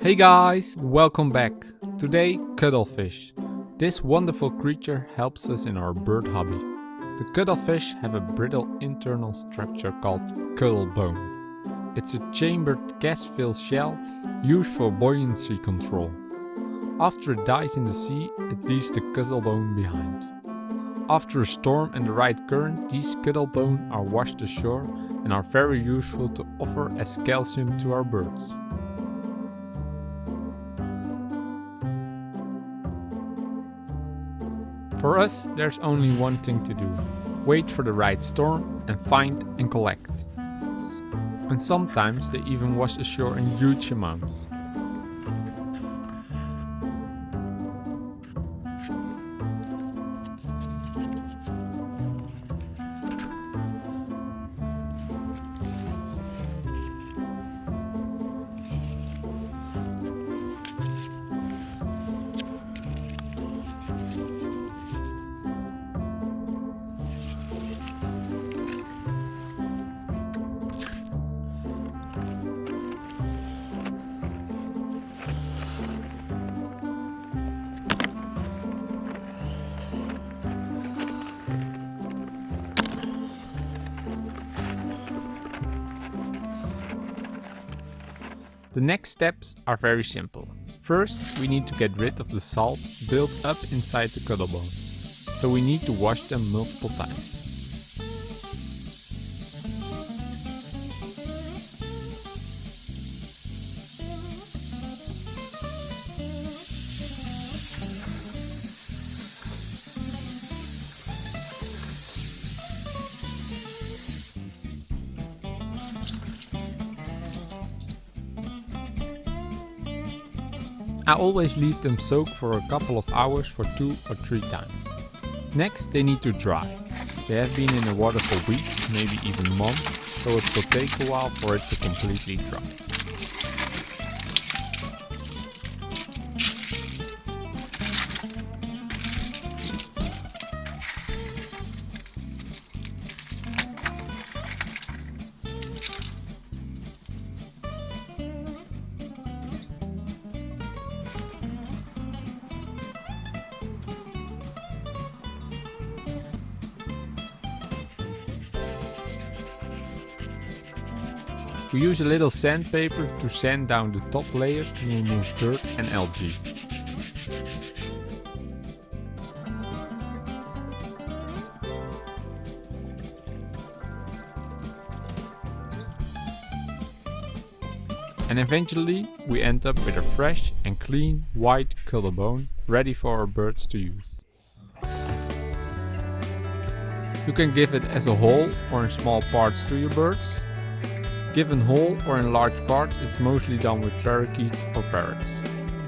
Hey guys, welcome back. Today, cuttlefish. This wonderful creature helps us in our bird hobby. The cuttlefish have a brittle internal structure called cuttlebone. It's a chambered gas-filled shell used for buoyancy control. After it dies in the sea, it leaves the cuttlebone behind. After a storm and the right current, these cuttlebone are washed ashore and are very useful to offer as calcium to our birds. For us, there's only one thing to do. Wait for the right storm and find and collect. And sometimes they even wash ashore in huge amounts. The next steps are very simple. First, we need to get rid of the salt built up inside the cuttlebone, so we need to wash them multiple times. I always leave them soak for a couple of hours for 2 or 3 times. Next, they need to dry. They have been in the water for weeks, maybe even months, so it will take a while for it to completely dry. We use a little sandpaper to sand down the top layer to remove dirt and algae. And eventually we end up with a fresh and clean white cuttlebone ready for our birds to use. You can give it as a whole or in small parts to your birds. Given whole or in large parts, it's mostly done with parakeets or parrots,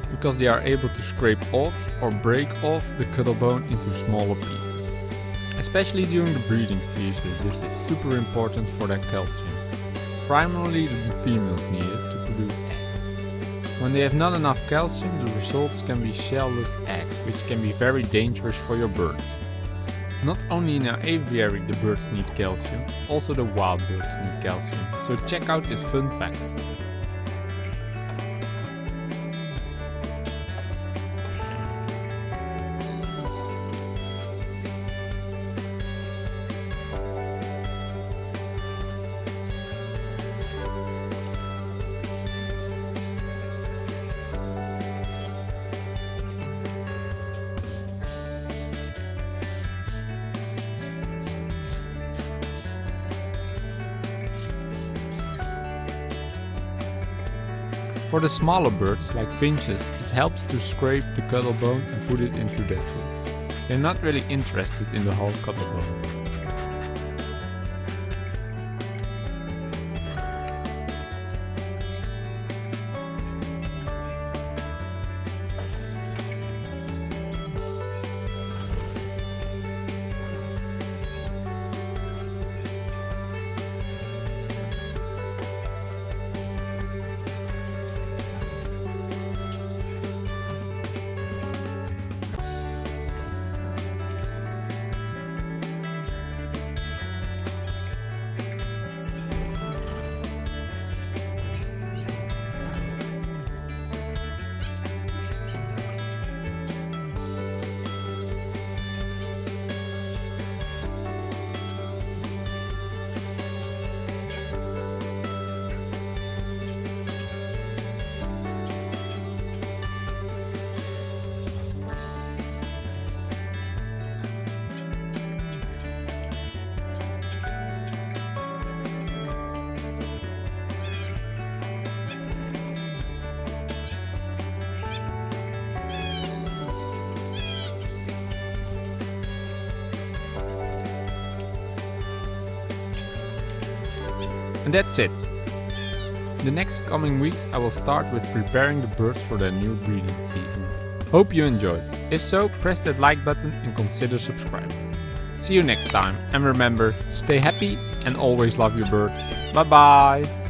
because they are able to scrape off or break off the cuttlebone into smaller pieces. Especially during the breeding season, this is super important for their calcium. Primarily the females need it to produce eggs. When they have not enough calcium, the results can be shellless eggs, which can be very dangerous for your birds. Not only in our aviary the birds need calcium, also the wild birds need calcium, so check out this fun fact. For the smaller birds, like finches, it helps to scrape the cuttlebone and put it into their food. They're not really interested in the whole cuttlebone. And that's it. The next coming weeks I will start with preparing the birds for their new breeding season. Hope you enjoyed. If so, press that like button and consider subscribing. See you next time, and remember, stay happy and always love your birds. Bye bye!